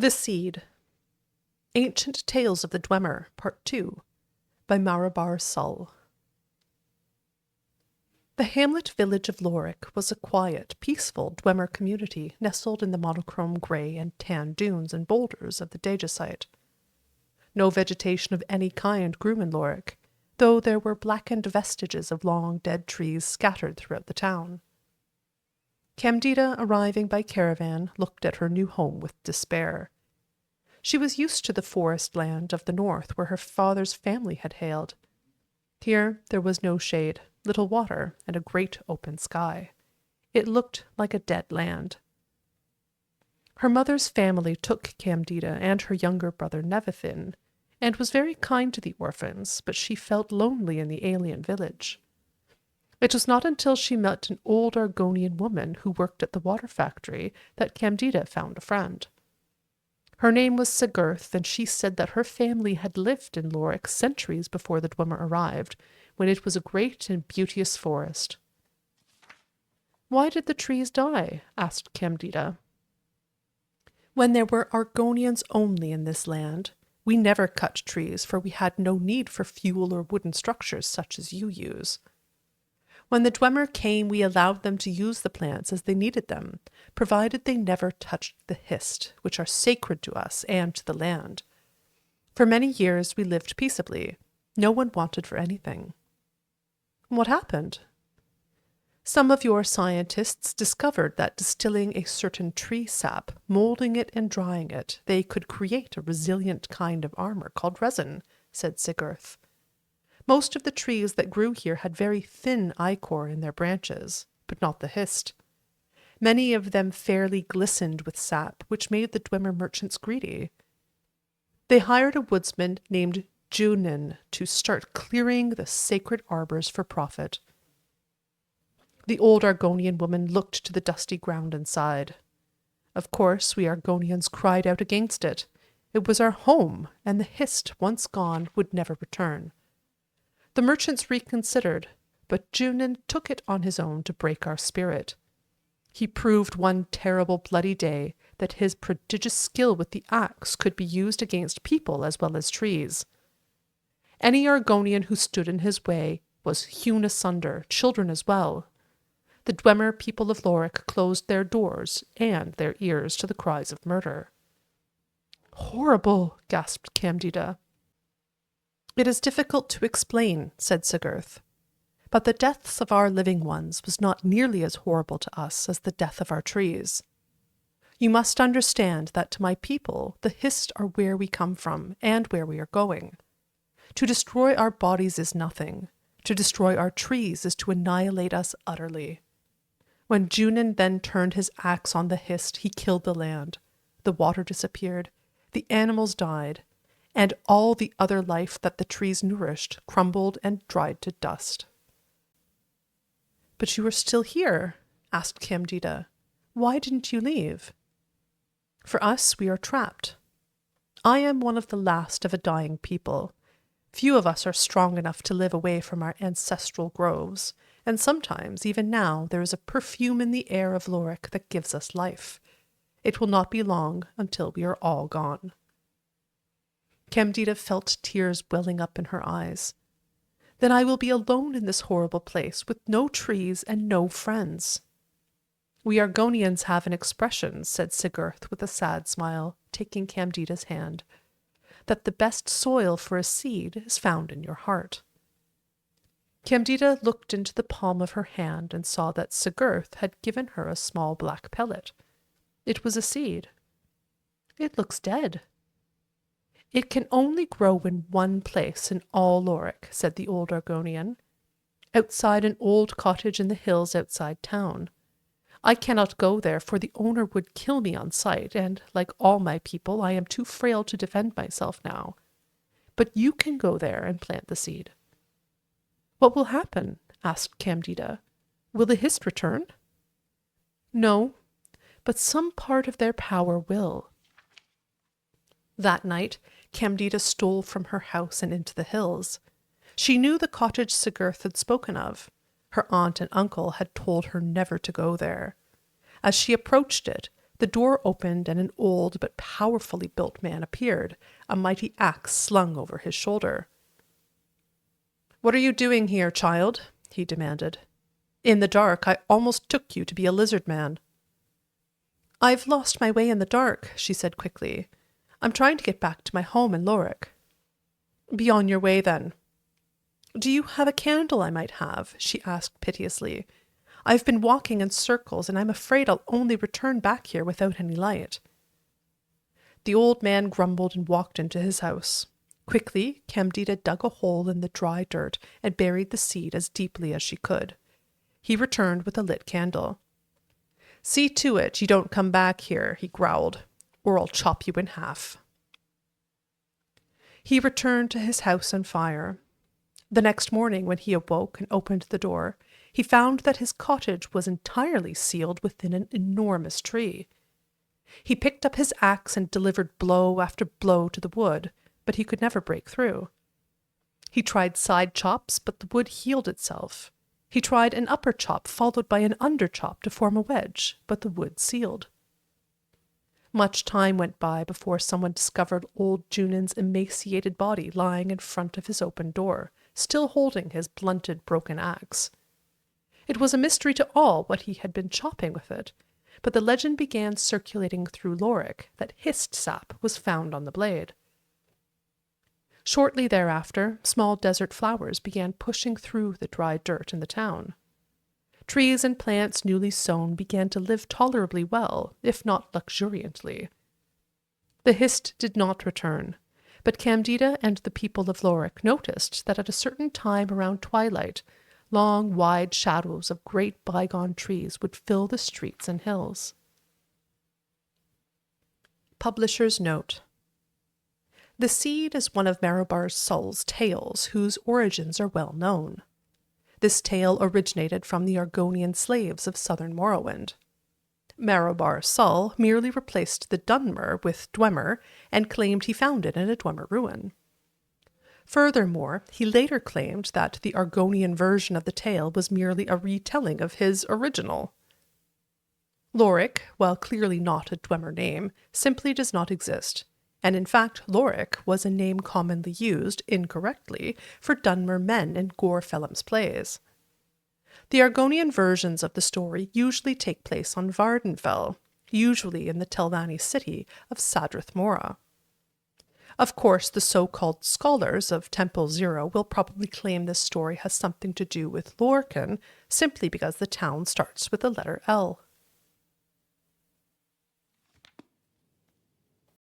The Seed. Ancient Tales of the Dwemer, Part 2, by Marabar Sull. The hamlet village of Lorik was a quiet, peaceful Dwemer community nestled in the monochrome grey and tan dunes and boulders of the Dagesite. No vegetation of any kind grew in Lorik, though there were blackened vestiges of long dead trees scattered throughout the town. Candida, arriving by caravan, looked at her new home with despair. She was used to the forest land of the north where her father's family had hailed. Here there was no shade, little water, and a great open sky. It looked like a dead land. Her mother's family took Candida and her younger brother Nevithin, and was very kind to the orphans, but she felt lonely in the alien village. It was not until she met an old Argonian woman who worked at the water factory that Candida found a friend. Her name was Sigurth, and she said that her family had lived in Lorik centuries before the Dwemer arrived, when it was a great and beauteous forest. "Why did the trees die?" asked Candida. "When there were Argonians only in this land, we never cut trees, for we had no need for fuel or wooden structures such as you use. When the Dwemer came, we allowed them to use the plants as they needed them, provided they never touched the hist, which are sacred to us and to the land. For many years we lived peaceably. No one wanted for anything." "What happened?" "Some of your scientists discovered that distilling a certain tree sap, molding it and drying it, they could create a resilient kind of armor called resin," said Sigurth. "Most of the trees that grew here had very thin ichor in their branches, but not the hist. Many of them fairly glistened with sap, which made the Dwemer merchants greedy. They hired a woodsman named Junin to start clearing the sacred arbors for profit." The old Argonian woman looked to the dusty ground and sighed. "Of course, we Argonians cried out against it. It was our home, and the hist, once gone, would never return. The merchants reconsidered, but Junin took it on his own to break our spirit. He proved one terrible bloody day that his prodigious skill with the axe could be used against people as well as trees. Any Argonian who stood in his way was hewn asunder, children as well. The Dwemer people of Lorik closed their doors and their ears to the cries of murder." "Horrible!" gasped Candida. "It is difficult to explain," said Sigurth, "but the deaths of our living ones was not nearly as horrible to us as the death of our trees. You must understand that to my people the hist are where we come from and where we are going. To destroy our bodies is nothing. To destroy our trees is to annihilate us utterly. When Junin then turned his axe on the hist, he killed the land. The water disappeared, the animals died, and all the other life that the trees nourished crumbled and dried to dust." "But you are still here?" asked Candida. "Why didn't you leave?" "For us, we are trapped. I am one of the last of a dying people. Few of us are strong enough to live away from our ancestral groves, and sometimes, even now, there is a perfume in the air of Lorik that gives us life. It will not be long until we are all gone." Candida felt tears welling up in her eyes. "Then I will be alone in this horrible place, with no trees and no friends." "We Argonians have an expression," said Sigurth with a sad smile, taking Candida's hand, "that the best soil for a seed is found in your heart." Candida looked into the palm of her hand and saw that Sigurth had given her a small black pellet. It was a seed. "It looks dead." "It can only grow in one place in all Lorik," said the old Argonian, "outside an old cottage in the hills outside town. I cannot go there, for the owner would kill me on sight, and, like all my people, I am too frail to defend myself now. But you can go there and plant the seed." "What will happen?" asked Candida. "Will the hist return?" "No, but some part of their power will." That night, Candida stole from her house and into the hills. She knew the cottage Sigurth had spoken of. Her aunt and uncle had told her never to go there. As she approached it, The door opened and an old but powerfully built man appeared, a mighty axe slung over his shoulder. "What are you doing here, child?" he demanded. "In the dark, I almost took you to be a lizard man." "I've lost my way in the dark," she said quickly. "I'm trying to get back to my home in Lorik." "Be on your way, then." "Do you have a candle I might have?" she asked piteously. "I've been walking in circles, and I'm afraid I'll only return back here without any light." The old man grumbled and walked into his house. Quickly, Candida dug a hole in the dry dirt and buried the seed as deeply as she could. He returned with a lit candle. "See to it you don't come back here," he growled, "or I'll chop you in half." He returned to his house on fire. The next morning, when he awoke and opened the door, he found that his cottage was entirely sealed within an enormous tree. He picked up his axe and delivered blow after blow to the wood, but he could never break through. He tried side chops, but the wood healed itself. He tried an upper chop followed by an under chop to form a wedge, but the wood sealed. Much time went by before someone discovered old Junin's emaciated body lying in front of his open door, still holding his blunted, broken axe. It was a mystery to all what he had been chopping with it, but the legend began circulating through Lorik that hist sap was found on the blade. Shortly thereafter, small desert flowers began pushing through the dry dirt in the town. Trees and plants newly sown began to live tolerably well, if not luxuriantly. The hist did not return, but Candida and the people of Lorik noticed that at a certain time around twilight, long, wide shadows of great bygone trees would fill the streets and hills. Publisher's note: The Seed is one of Marobar Sull's tales whose origins are well known. This tale originated from the Argonian slaves of southern Morrowind. Marobar Sull merely replaced the Dwemer with Dwemer and claimed he found it in a Dwemer ruin. Furthermore, he later claimed that the Argonian version of the tale was merely a retelling of his original. Lorik, while clearly not a Dwemer name, simply does not exist, and in fact Lorik was a name commonly used, incorrectly, for Dunmer men in Gorfellam's plays. The Argonian versions of the story usually take place on Vardenfell, usually in the Telvanni city of Sadrith Mora. Of course, the so-called scholars of Temple Zero will probably claim this story has something to do with Lorcan, simply because the town starts with the letter L.